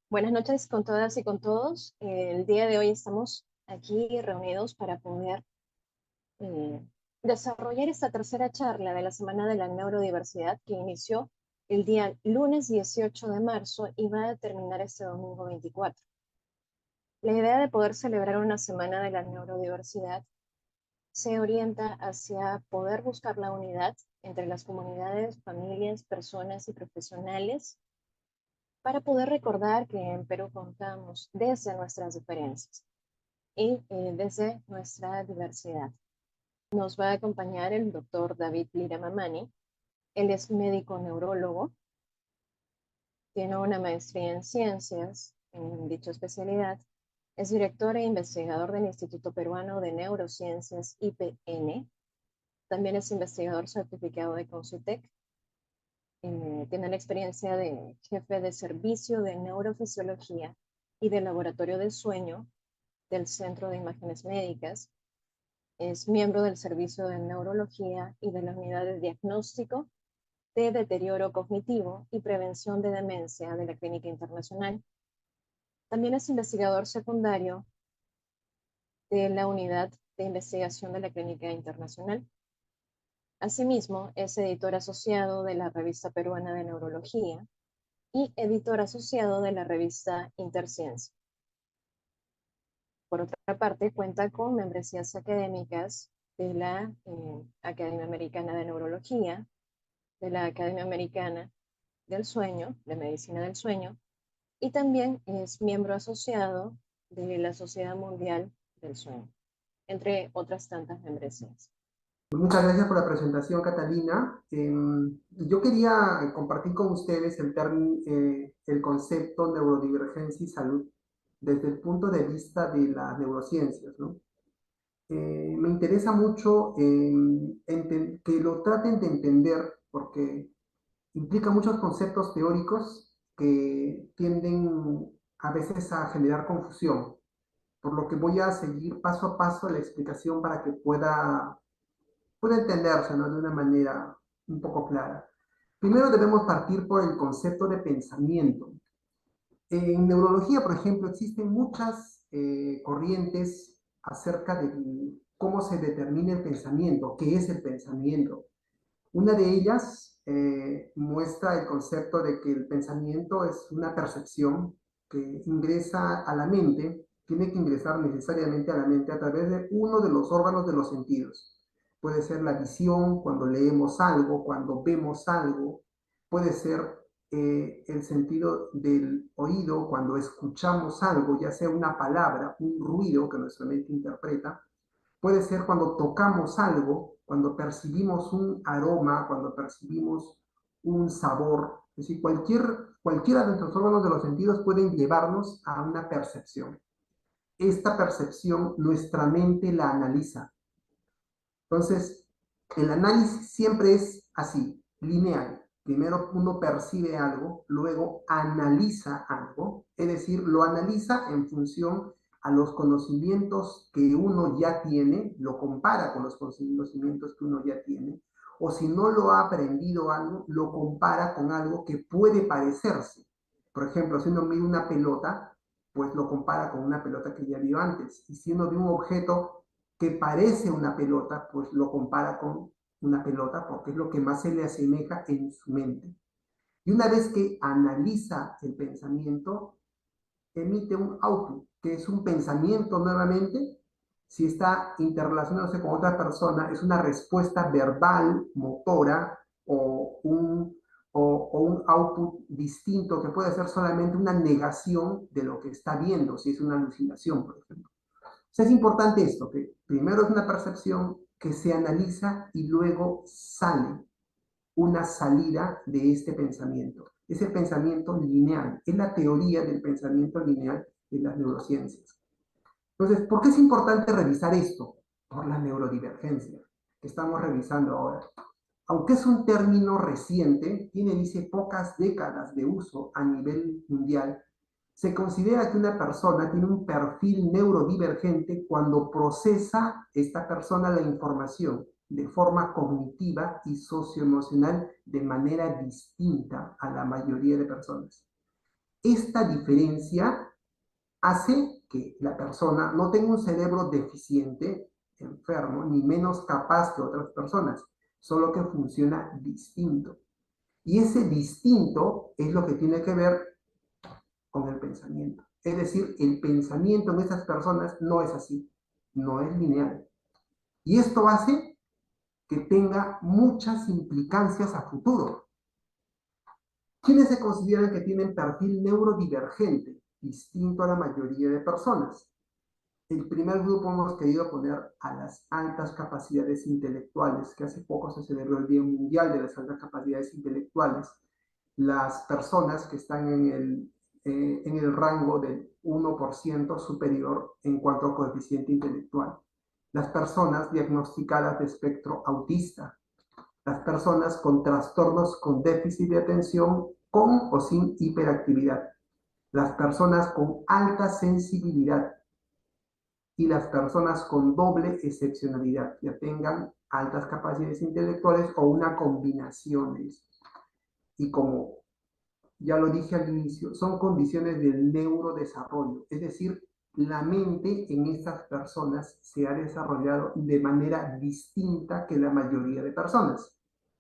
Buenas noches con todas y con todos. El día de hoy estamos aquí reunidos para poder eh, desarrollar esta tercera charla de la Semana de la Neurodiversidad que inició el día lunes 18 de marzo y va a terminar este domingo 24. La idea de poder celebrar una Semana de la Neurodiversidad se orienta hacia poder buscar la unidad entre las comunidades, familias, personas y profesionales para poder recordar que en Perú contamos desde nuestras diferencias y desde nuestra diversidad. Nos va a acompañar el doctor David Lira Mamani. Él es médico neurólogo, tiene una maestría en ciencias en dicha especialidad, es director e investigador del Instituto Peruano de Neurociencias IPN, también es investigador certificado de CONCITEC, tiene la experiencia de jefe de servicio de neurofisiología y de laboratorio de sueño del Centro de Imágenes Médicas. Es miembro del Servicio de Neurología y de la Unidad de Diagnóstico de Deterioro Cognitivo y Prevención de Demencia de la Clínica Internacional. También es investigador secundario de la Unidad de Investigación de la Clínica Internacional. Asimismo, es editor asociado de la Revista Peruana de Neurología y editor asociado de la revista Interciencia. Por otra parte, cuenta con membresías académicas de la Academia Americana de Neurología, de la Academia Americana del Sueño, de Medicina del Sueño, y también es miembro asociado de la Sociedad Mundial del Sueño, entre otras tantas membresías. Muchas gracias por la presentación, Catalina. Yo quería compartir con ustedes el concepto neurodivergencia y salud desde el punto de vista de las neurociencias, ¿no? Me interesa mucho que lo traten de entender porque implica muchos conceptos teóricos que tienden a veces a generar confusión, por lo que voy a seguir paso a paso la explicación para que puede entenderse, ¿no? De una manera un poco clara. Primero debemos partir por el concepto de pensamiento. En neurología, por ejemplo, existen muchas corrientes acerca de cómo se determina el pensamiento, qué es el pensamiento. Una de ellas muestra el concepto de que el pensamiento es una percepción que ingresa a la mente, tiene que ingresar necesariamente a la mente a través de uno de los órganos de los sentidos. Puede ser la visión, cuando leemos algo, cuando vemos algo, puede ser el sentido del oído, cuando escuchamos algo, ya sea una palabra, un ruido que nuestra mente interpreta, puede ser cuando tocamos algo, cuando percibimos un aroma, cuando percibimos un sabor. Es decir, cualquiera de nuestros órganos de los sentidos pueden llevarnos a una percepción. Esta percepción nuestra mente la analiza. Entonces, el análisis siempre es así, lineal. Primero uno percibe algo, luego analiza algo, es decir, lo analiza en función a los conocimientos que uno ya tiene, lo compara con los conocimientos que uno ya tiene, o si no lo ha aprendido algo, lo compara con algo que puede parecerse. Por ejemplo, si uno mira una pelota, pues lo compara con una pelota que ya vio antes. Y si uno ve un objeto que parece una pelota, pues lo compara con una pelota porque es lo que más se le asemeja en su mente. Y una vez que analiza el pensamiento, emite un output, que es un pensamiento nuevamente. Si está interrelacionándose con otra persona, es una respuesta verbal, motora, o un output distinto que puede ser solamente una negación de lo que está viendo, si es una alucinación, por ejemplo. Es importante esto, que primero es una percepción que se analiza y luego sale una salida de este pensamiento. Es el pensamiento lineal, es la teoría del pensamiento lineal de las neurociencias. Entonces, ¿por qué es importante revisar esto? Por la neurodivergencia que estamos revisando ahora. Aunque es un término reciente, dice, pocas décadas de uso a nivel mundial, se considera que una persona tiene un perfil neurodivergente cuando procesa esta persona la información de forma cognitiva y socioemocional de manera distinta a la mayoría de personas. esta diferencia hace que la persona no tenga un cerebro deficiente, enfermo, ni menos capaz que otras personas, solo que funciona distinto. Y ese distinto es lo que tiene que ver con el pensamiento. Es decir, el pensamiento en esas personas no es así, no es lineal. Y esto hace que tenga muchas implicancias a futuro. ¿Quiénes se consideran que tienen perfil neurodivergente, distinto a la mayoría de personas? El primer grupo hemos querido poner a las altas capacidades intelectuales, que hace poco se celebró el Día Mundial de las Altas Capacidades Intelectuales. Las personas que están en el rango del 1% superior en cuanto a coeficiente intelectual. Las personas diagnosticadas de espectro autista. Las personas con trastornos con déficit de atención con o sin hiperactividad. Las personas con alta sensibilidad y las personas con doble excepcionalidad, ya tengan altas capacidades intelectuales o una combinación de eso. Y como ya lo dije al inicio, son condiciones del neurodesarrollo, es decir, la mente en estas personas se ha desarrollado de manera distinta que la mayoría de personas.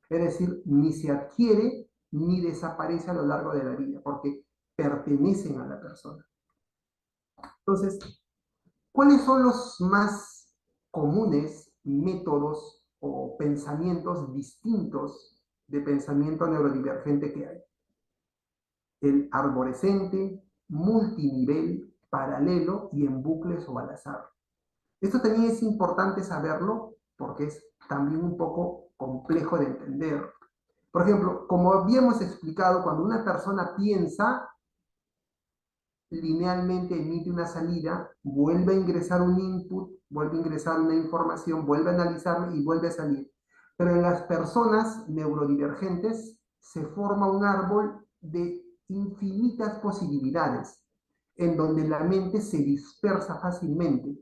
Es decir, ni se adquiere ni desaparece a lo largo de la vida, porque pertenecen a la persona. Entonces, ¿cuáles son los más comunes métodos o pensamientos distintos de pensamiento neurodivergente que hay? El arborescente, multinivel, paralelo y en bucles o al azar. Esto también es importante saberlo porque es también un poco complejo de entender. Por ejemplo, como habíamos explicado, cuando una persona piensa, linealmente emite una salida, vuelve a ingresar un input, vuelve a ingresar una información, vuelve a analizarla y vuelve a salir. Pero en las personas neurodivergentes se forma un árbol de infinitas posibilidades, en donde la mente se dispersa fácilmente.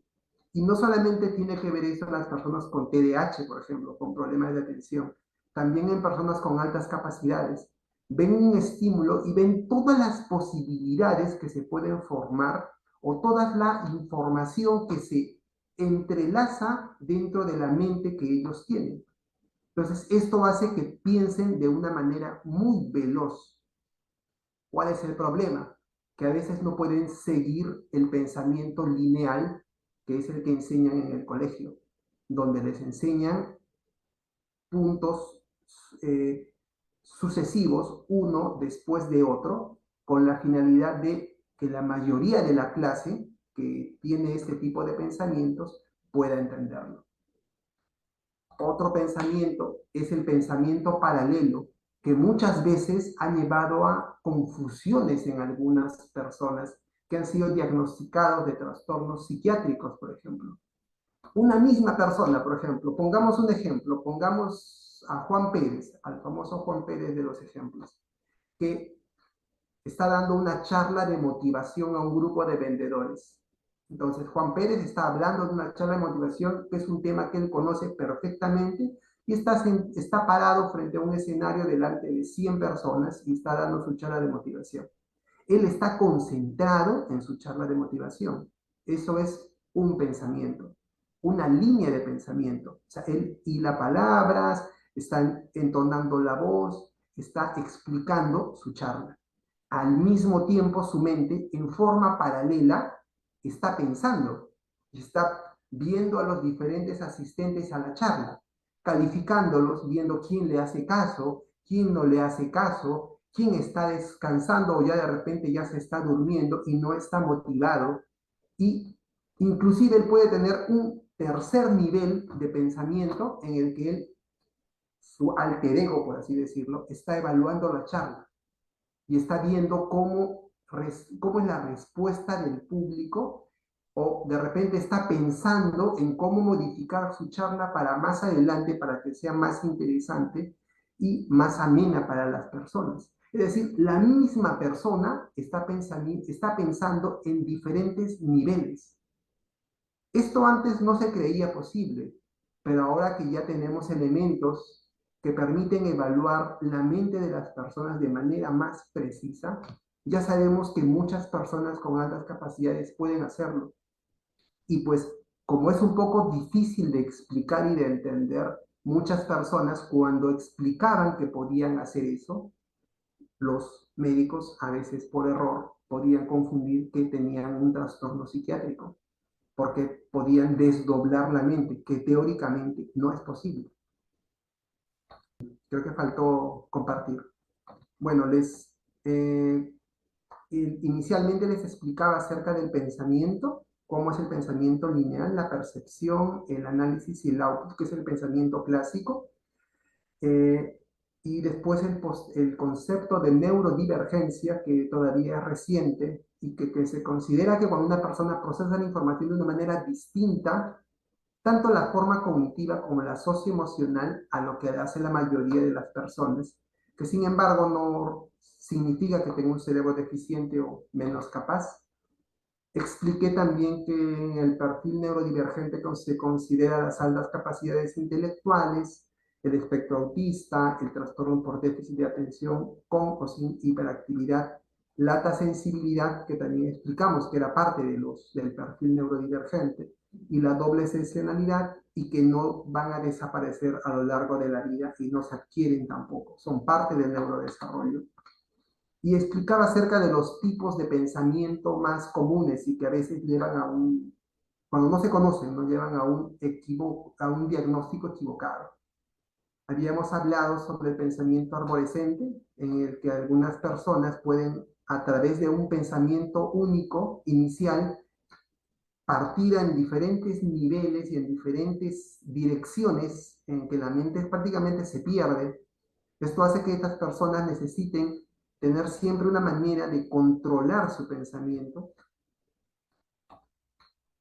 Y no solamente tiene que ver eso en las personas con TDAH, por ejemplo, con problemas de atención, también en personas con altas capacidades ven un estímulo y ven todas las posibilidades que se pueden formar o toda la información que se entrelaza dentro de la mente que ellos tienen. Entonces, esto hace que piensen de una manera muy veloz. ¿Cuál es el problema? Que a veces no pueden seguir el pensamiento lineal, que es el que enseñan en el colegio, donde les enseñan puntos eh, sucesivos, uno después de otro, con la finalidad de que la mayoría de la clase que tiene este tipo de pensamientos pueda entenderlo. Otro pensamiento es el pensamiento paralelo, que muchas veces ha llevado a confusiones en algunas personas que han sido diagnosticados de trastornos psiquiátricos, por ejemplo. Una misma persona, por ejemplo, pongamos un ejemplo, pongamos a Juan Pérez, al famoso Juan Pérez de los ejemplos, que está dando una charla de motivación a un grupo de vendedores. Entonces, Juan Pérez está hablando de una charla de motivación, que es un tema que él conoce perfectamente, y está parado frente a un escenario delante de 100 personas y está dando su charla de motivación. Él está concentrado en su charla de motivación. Eso es un pensamiento, una línea de pensamiento. O sea, él hila palabras, está entonando la voz, está explicando su charla. Al mismo tiempo, su mente, en forma paralela, está pensando, está viendo a los diferentes asistentes a la charla, calificándolos, viendo quién le hace caso, quién no le hace caso, quién está descansando o ya de repente ya se está durmiendo y no está motivado. Y inclusive él puede tener un tercer nivel de pensamiento en el que él, su alter ego, por así decirlo, está evaluando la charla y está viendo cómo es la respuesta del público o de repente está pensando en cómo modificar su charla para más adelante, para que sea más interesante y más amena para las personas. Es decir, la misma persona está pensando en diferentes niveles. Esto antes no se creía posible, pero ahora que ya tenemos elementos que permiten evaluar la mente de las personas de manera más precisa, Ya sabemos que muchas personas con altas capacidades pueden hacerlo. Y pues como es un poco difícil de explicar y de entender, muchas personas cuando explicaban que podían hacer eso, los médicos a veces por error podían confundir que tenían un trastorno psiquiátrico, porque podían desdoblar la mente, que teóricamente no es posible. Creo que faltó compartir. Bueno, inicialmente les explicaba acerca del pensamiento, cómo es el pensamiento lineal, la percepción, el análisis y el output, que es el pensamiento clásico. Eh, y después el concepto de neurodivergencia, que todavía es reciente y que se considera que cuando una persona procesa la información de una manera distinta, tanto la forma cognitiva como la socioemocional, a lo que hace la mayoría de las personas, que sin embargo no significa que tenga un cerebro deficiente o menos capaz. Expliqué también que en el perfil neurodivergente se considera las altas capacidades intelectuales, el espectro autista, el trastorno por déficit de atención con o sin hiperactividad, la alta sensibilidad, que también explicamos que era parte del perfil neurodivergente, y la doble excepcionalidad, y que no van a desaparecer a lo largo de la vida y no se adquieren tampoco, son parte del neurodesarrollo. Y explicaba acerca de los tipos de pensamiento más comunes y que a veces llevan cuando no se conocen, no llevan a un diagnóstico equivocado. Habíamos hablado sobre el pensamiento arborescente, en el que algunas personas pueden, a través de un pensamiento único, inicial, partir en diferentes niveles y en diferentes direcciones en que la mente prácticamente se pierde. Esto hace que estas personas necesiten tener siempre una manera de controlar su pensamiento,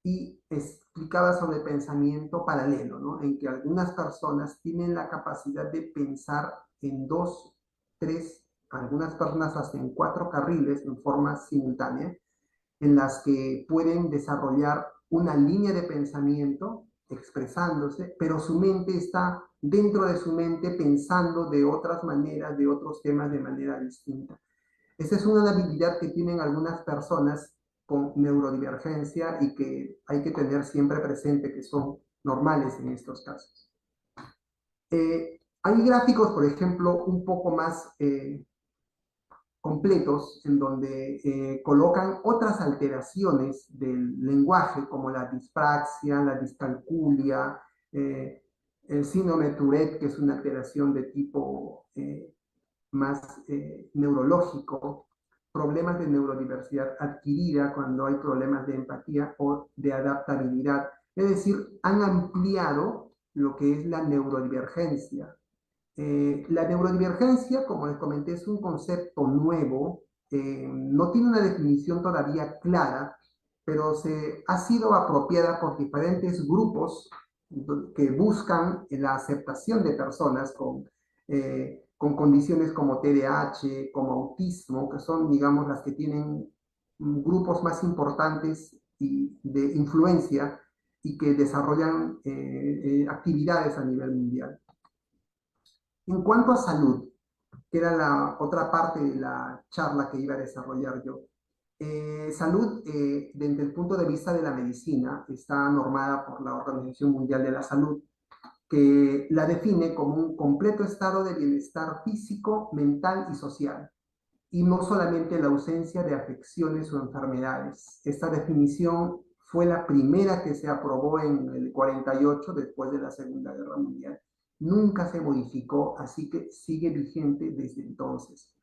y explicaba sobre el pensamiento paralelo, ¿no? En que algunas personas tienen la capacidad de pensar en dos, tres, algunas personas hasta en cuatro carriles en forma simultánea, en las que pueden desarrollar una línea de pensamiento expresándose, pero su mente está dentro de su mente pensando de otras maneras, de otros temas de manera distinta. Esa es una habilidad que tienen algunas personas con neurodivergencia y que hay que tener siempre presente que son normales en estos casos. Hay gráficos, por ejemplo, un poco más completos en donde colocan otras alteraciones del lenguaje como la dispraxia, la discalculia, eh, el síndrome de Tourette, que es una alteración de tipo más neurológico, problemas de neurodiversidad adquirida cuando hay problemas de empatía o de adaptabilidad. Es decir, han ampliado lo que es la neurodivergencia. La neurodivergencia, como les comenté, es un concepto nuevo, no tiene una definición todavía clara, pero ha sido apropiada por diferentes grupos que buscan la aceptación de personas con condiciones como TDAH, como autismo, que son, digamos, las que tienen grupos más importantes y de influencia y que desarrollan actividades a nivel mundial. En cuanto a salud, que era la otra parte de la charla que iba a desarrollar yo, salud, desde el punto de vista de la medicina, está normada por la Organización Mundial de la Salud, que la define como un completo estado de bienestar físico, mental y social, y no solamente la ausencia de afecciones o enfermedades. Esta definición fue la primera que se aprobó en el 48, después de la Segunda Guerra Mundial. Nunca se modificó, así que sigue vigente desde entonces.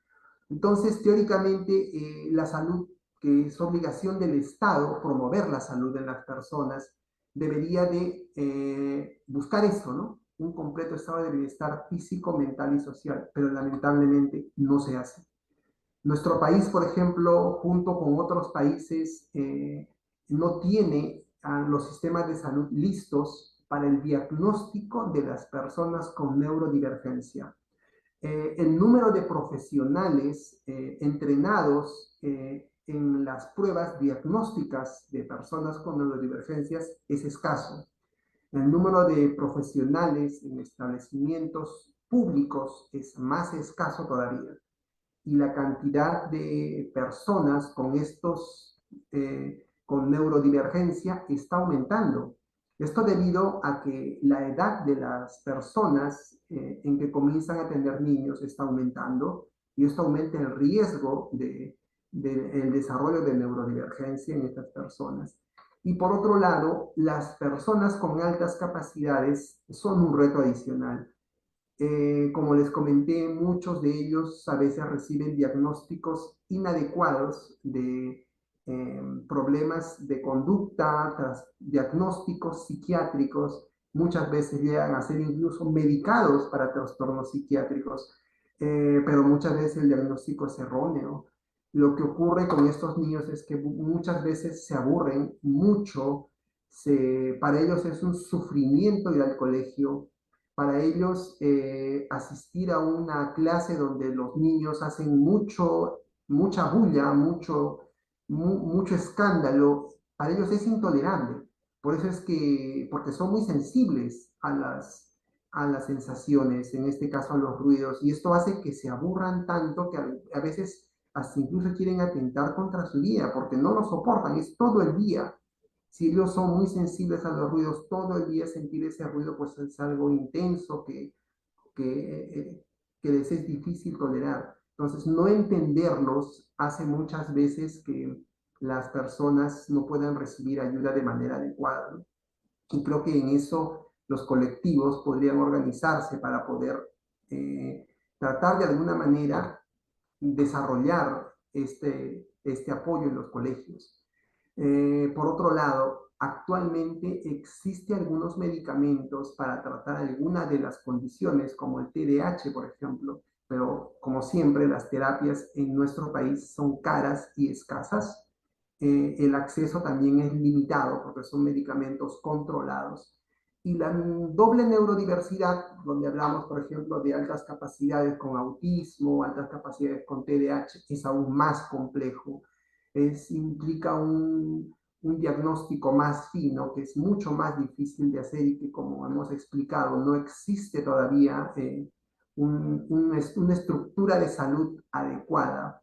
Entonces, teóricamente, la salud, que es obligación del Estado, promover la salud de las personas, debería de buscar esto, ¿no? Un completo estado de bienestar físico, mental y social, pero lamentablemente no se hace. Nuestro país, por ejemplo, junto con otros países, no tiene los sistemas de salud listos para el diagnóstico de las personas con neurodivergencia. El número de profesionales entrenados en las pruebas diagnósticas de personas con neurodivergencias es escaso. El número de profesionales en establecimientos públicos es más escaso todavía. y la cantidad de personas con neurodivergencia está aumentando. Esto debido a que la edad de las personas en que comienzan a tener niños está aumentando y esto aumenta el riesgo del desarrollo de neurodivergencia en estas personas. Y por otro lado, las personas con altas capacidades son un reto adicional. Como les comenté, muchos de ellos a veces reciben diagnósticos inadecuados de problemas de conducta, diagnósticos psiquiátricos, muchas veces llegan a ser incluso medicados para trastornos psiquiátricos, pero muchas veces el diagnóstico es erróneo. Lo que ocurre con estos niños es que muchas veces se aburren mucho, para ellos es un sufrimiento ir al colegio, para ellos asistir a una clase donde los niños hacen mucha bulla, mucho escándalo, para ellos es intolerable. Por eso es que, porque son muy sensibles a las sensaciones, en este caso a los ruidos, y esto hace que se aburran tanto que a veces hasta incluso quieren atentar contra su vida, porque no lo soportan, es todo el día. Si ellos son muy sensibles a los ruidos, todo el día sentir ese ruido, pues es algo intenso que, que les es difícil tolerar. Entonces, no entenderlos hace muchas veces que las personas no puedan recibir ayuda de manera adecuada, ¿no? Y creo que en eso los colectivos podrían organizarse para poder tratar de alguna manera desarrollar este apoyo en los colegios. Por otro lado, actualmente existen algunos medicamentos para tratar alguna de las condiciones, como el TDAH, por ejemplo, pero como siempre, las terapias en nuestro país son caras y escasas. El acceso también es limitado porque son medicamentos controlados. Y la doble neurodiversidad, donde hablamos, por ejemplo, de altas capacidades con autismo, altas capacidades con TDAH, es aún más complejo. Implica un diagnóstico más fino, que es mucho más difícil de hacer y que, como hemos explicado, no existe todavía una estructura de salud adecuada.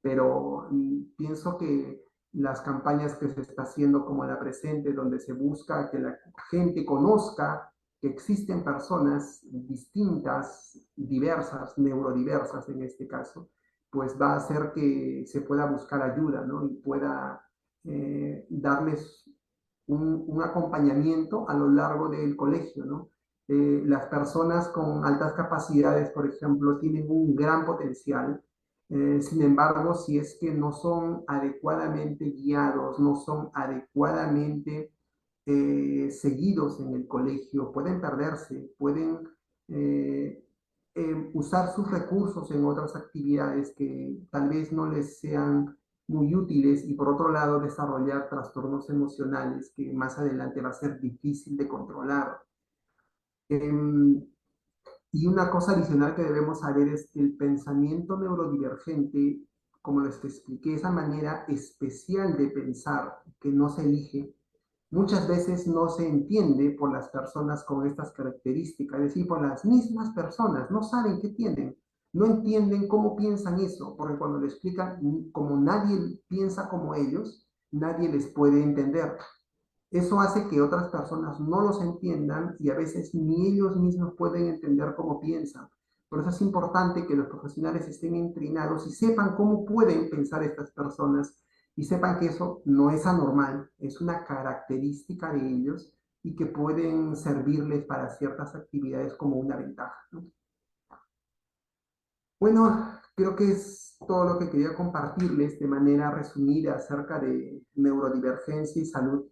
Pero pienso que las campañas que se está haciendo como la presente, donde se busca que la gente conozca que existen personas distintas, diversas, neurodiversas en este caso, pues va a hacer que se pueda buscar ayuda, ¿no? Y pueda darles un acompañamiento a lo largo del colegio, ¿no? Las personas con altas capacidades, por ejemplo, tienen un gran potencial. Sin embargo, si es que no son adecuadamente guiados, no son adecuadamente seguidos en el colegio, pueden perderse, pueden eh, usar sus recursos en otras actividades que tal vez no les sean muy útiles y por otro lado desarrollar trastornos emocionales que más adelante va a ser difícil de controlar. Eh, y una cosa adicional que debemos saber es que el pensamiento neurodivergente, como les expliqué, esa manera especial de pensar que no se elige, muchas veces no se entiende por las personas con estas características, es decir, por las mismas personas, no saben qué tienen, no entienden cómo piensan eso, porque cuando le explican, como nadie piensa como ellos, nadie les puede entender. Eso hace que otras personas no los entiendan y a veces ni ellos mismos pueden entender cómo piensan. Por eso es importante que los profesionales estén entrenados y sepan cómo pueden pensar estas personas y sepan que eso no es anormal, es una característica de ellos y que pueden servirles para ciertas actividades como una ventaja, ¿no? Bueno, creo que es todo lo que quería compartirles de manera resumida acerca de neurodivergencia y salud.